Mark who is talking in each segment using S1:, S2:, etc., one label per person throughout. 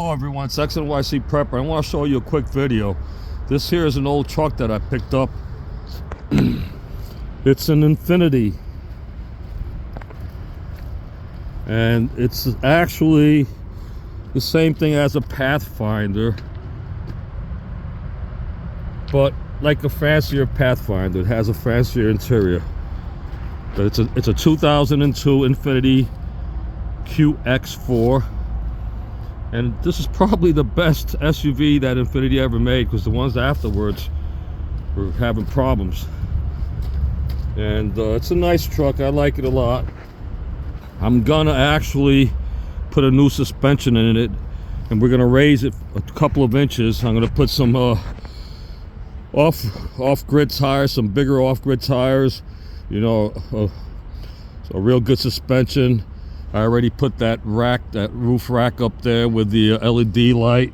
S1: Hello everyone, it's XNYC Prepper. I want to show you a quick video. This here is an old truck that I picked up. It's an Infiniti. And it's actually the same thing as a Pathfinder, but like a fancier Pathfinder. It has a fancier interior. But it's a 2002 Infiniti QX4. And this is probably the best SUV that Infiniti ever made, because the ones afterwards were having problems. And it's a nice truck. I like it a lot. I'm gonna actually put a new suspension in it, and we're gonna raise it a couple of inches. I'm gonna put some off-grid tires, some bigger off-grid tires, you know, a real good suspension. I already put that roof rack up there with the LED light,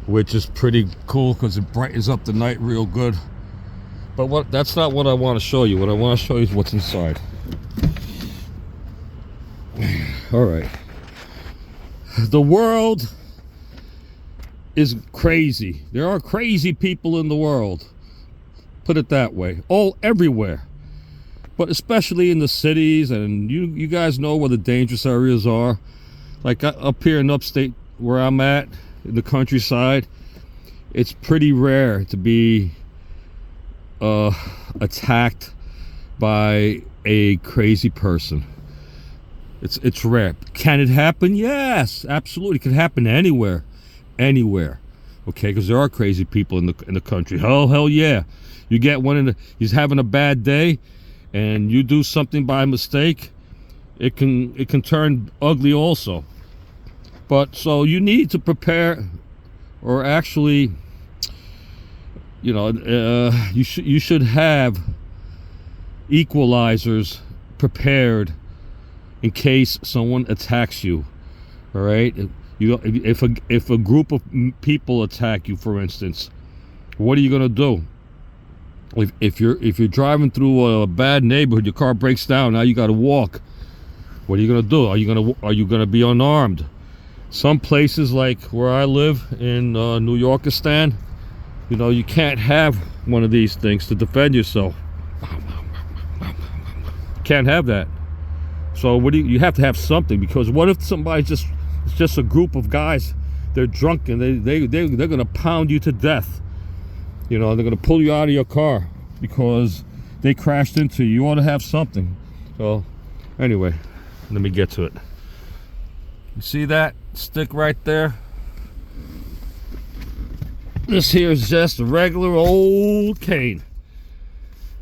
S1: which is pretty cool because it brightens up the night real good. But that's not what I want to show you. What I want to show you is what's inside. All right. The world is crazy. There are crazy people in the world. Put it that way. All everywhere. But especially in the cities, and you guys know where the dangerous areas are. Like up here in upstate where I'm at, in the countryside, it's pretty rare to be attacked by a crazy person. It's rare. Can it happen? Yes, absolutely. It can happen anywhere. Okay, because there are crazy people in the country. Hell yeah. You get one he's having a bad day, and you do something by mistake, it can turn ugly also. But so you need to prepare, or actually, you know, you should have equalizers prepared in case someone attacks you. All right, if a group of people attack you, for instance, what are you gonna do? If you're driving through a bad neighborhood, your car breaks down, now you got to walk. What are you gonna do? Are you gonna be unarmed? Some places, like where I live in New Yorkistan, you know, you can't have one of these things to defend yourself. Can't have that. So you have to have something, because what if it's just a group of guys, they're drunk, and they're gonna pound you to death. You know, they're going to pull you out of your car because they crashed into you. You ought to have something. So, anyway, let me get to it. You see that stick right there? This here is just a regular old cane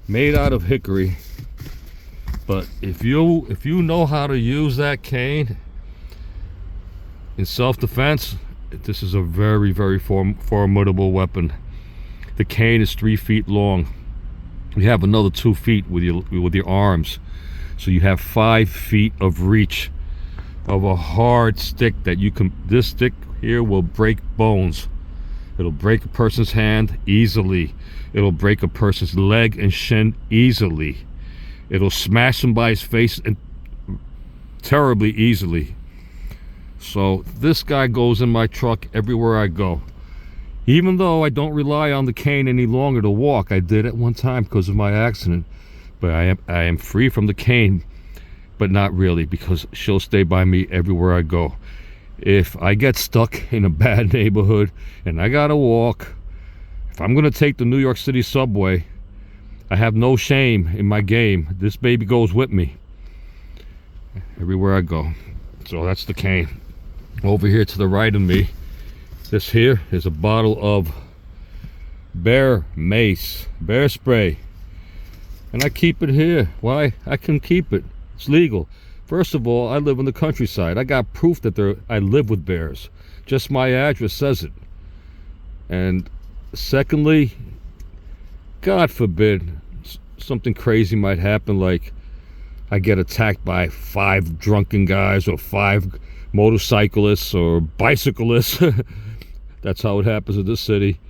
S1: made out of hickory. But if you know how to use that cane in self-defense, this is a very, very formidable weapon. The cane is 3 feet long. You have another 2 feet with your arms, so you have 5 feet of reach of a hard stick that you can. This stick here will break bones. It'll break a person's hand easily. It'll break a person's leg and shin easily. It'll smash somebody's face and terribly easily. So this guy goes in my truck everywhere I go. Even though I don't rely on the cane any longer to walk, I did at one time because of my accident. But I am free from the cane, but not really, because she'll stay by me everywhere I go. If I get stuck in a bad neighborhood and I gotta walk, if I'm gonna take the New York City subway, I have no shame in my game. This baby goes with me everywhere I go. So that's the cane. Over here to the right of me, this here is a bottle of bear mace, bear spray. And I keep it here. Why? I can keep it. It's legal. First of all, I live in the countryside. I got proof that I live with bears. Just my address says it. And secondly, God forbid, something crazy might happen, like I get attacked by 5 drunken guys or 5 motorcyclists or bicyclists. That's how it happens in this city,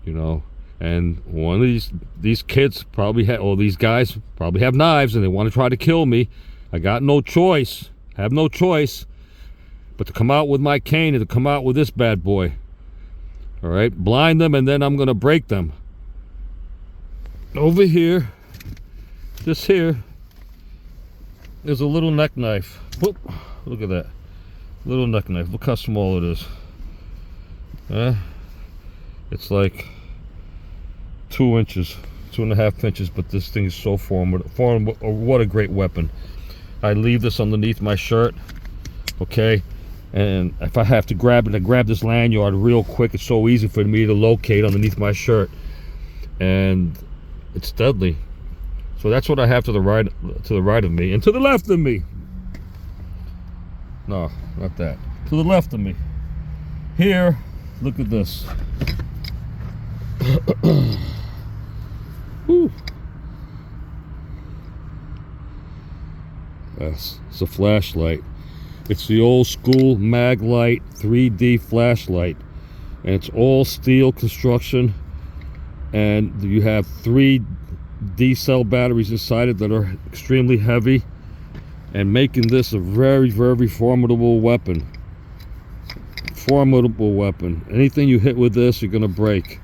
S1: you know. And one of these kids probably these guys probably have knives, and they want to try to kill me. I got no choice. Have no choice But to come out with my cane and to come out with this bad boy. All right, blind them, and then I'm gonna break them. Over here, this here is a little neck knife. Whoop, look at that. Little neck knife. Look how small it is. It's like 2 inches, 2.5 inches, but this thing is so formidable. What a great weapon. I leave this underneath my shirt, okay? And if I have to grab it, I grab this lanyard real quick. It's so easy for me to locate underneath my shirt. And it's deadly. So that's what I have to the right of me. And to the left of me. No, not that. To the left of me. Here, look at this. Whew. Yes, it's a flashlight. It's the old school Maglite 3D flashlight. And it's all steel construction. And you have 3 D-cell batteries inside it that are extremely heavy. And making this a very, very formidable weapon. Formidable weapon. Anything you hit with this, you're gonna break.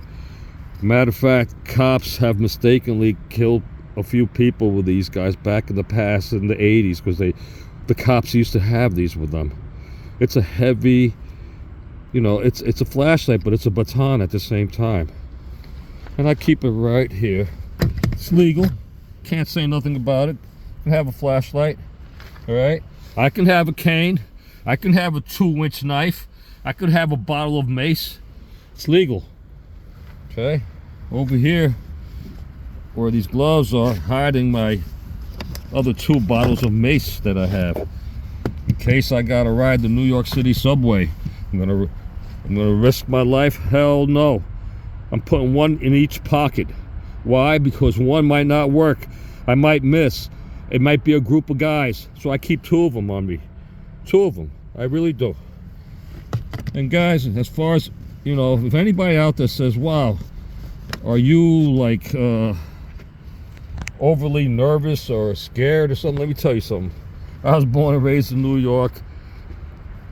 S1: Matter of fact, cops have mistakenly killed a few people with these guys back in the past, in the 80s, because the cops used to have these with them. It's a heavy, you know, it's a flashlight, but it's a baton at the same time. And I keep it right here. It's legal. Can't say nothing about it. I can have a flashlight. All right. I can have a cane. I can have a 2-inch knife. I could have a bottle of mace. It's legal. Okay. Over here, where these gloves are, hiding my other 2 bottles of mace that I have, in case I gotta ride the New York City subway. I'm gonna risk my life? Hell no. I'm putting 1 in each pocket. Why? Because 1 might not work. I might miss. It might be a group of guys, so I keep 2 of them on me. 2 of them. I really do. And guys, as far as, you know, if anybody out there says, wow, are you like overly nervous or scared or something, let me tell you something. I was born and raised in New York.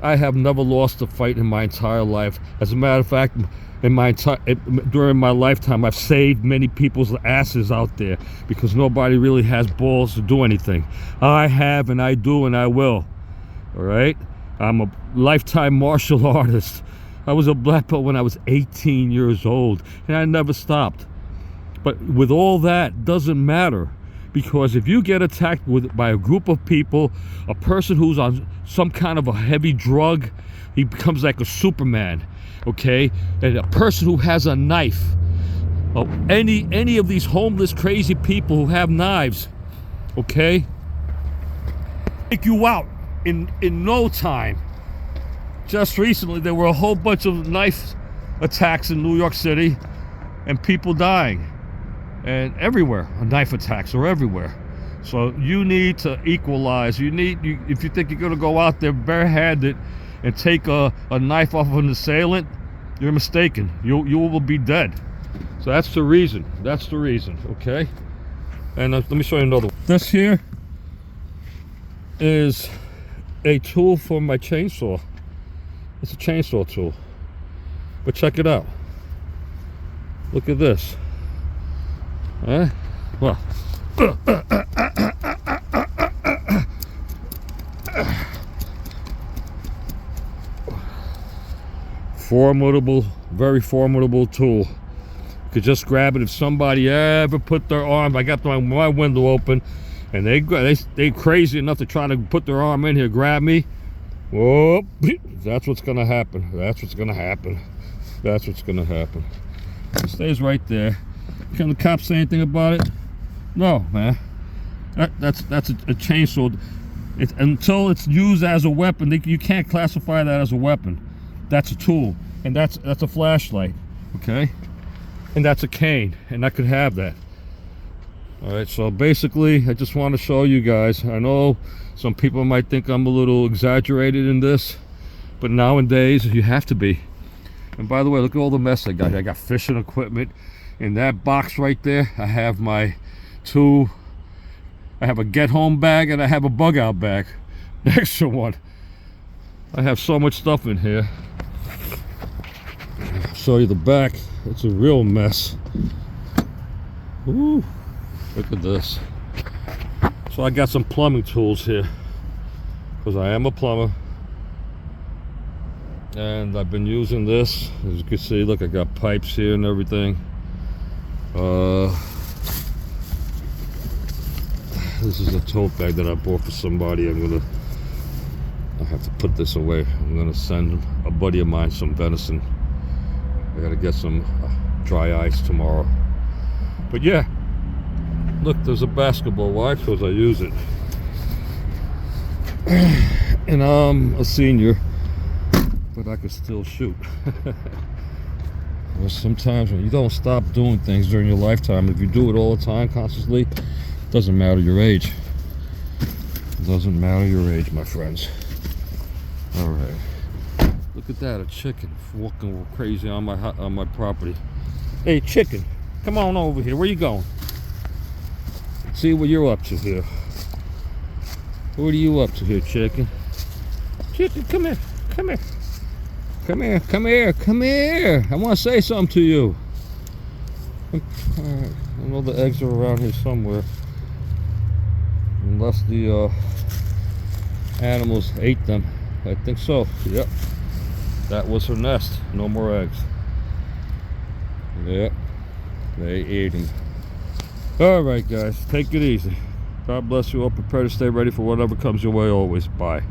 S1: I have never lost a fight in my entire life. As a matter of fact, during my lifetime, I've saved many people's asses out there because nobody really has balls to do anything. I have, and I do, and I will. All right? I'm a lifetime martial artist. I was a black belt when I was 18 years old, and I never stopped. But with all that, doesn't matter, because if you get attacked by a group of people, a person who's on some kind of a heavy drug, he becomes like a Superman, okay? And a person who has a knife, any of these homeless, crazy people who have knives, okay, take you out in no time. Just recently, there were a whole bunch of knife attacks in New York City, and people dying. And everywhere, knife attacks are everywhere. So you need to equalize. If you think you're gonna go out there barehanded and take a knife off of an assailant, you're mistaken. You will be dead. So that's the reason. That's the reason. Okay. And let me show you another one. This here is a tool for my chainsaw. It's a chainsaw tool. But check it out. Look at this. Well, formidable, very formidable tool. You could just grab it if somebody ever put their arm. I got my window open, and they crazy enough to try to put their arm in here, grab me. Whoop! That's what's gonna happen. That's what's gonna happen. That's what's gonna happen. It stays right there. Can the cops say anything about it? No, man. That's a chainsaw. Until it's used as a weapon, you can't classify that as a weapon. That's a tool, and that's a flashlight, okay? And that's a cane, and I could have that. All right, so basically, I just want to show you guys. I know some people might think I'm a little exaggerated in this, but nowadays you have to be. And by the way, look at all the mess I got here. I got fishing equipment. In that box right there, I have my I have a get home bag, and I have a bug out bag. The extra one. I have so much stuff in here. I'll show you the back. It's a real mess. Ooh, look at this. So I got some plumbing tools here because I am a plumber, and I've been using this. As you can see, look, I got pipes here and everything. This is a tote bag that I bought for somebody. I have to put this away. I'm gonna send a buddy of mine some venison. I gotta get some dry ice tomorrow. But yeah, look, there's a basketball. Why? Because I use it. And I'm a senior, but I could still shoot. Well, sometimes when you don't stop doing things during your lifetime, if you do it all the time, constantly, it doesn't matter your age. It doesn't matter your age, my friends. All right. Look at that, a chicken walking crazy on my property. Hey, chicken, come on over here. Where you going? See what you're up to here. What are you up to here, chicken? Chicken, come here. Come here. Come here. Come here. Come here. I want to say something to you. All right. I know the eggs are around here somewhere. Unless the animals ate them. I think so. Yep. That was her nest. No more eggs. Yep. They ate them. All right, guys. Take it easy. God bless you all. Prepare to stay ready for whatever comes your way always. Bye.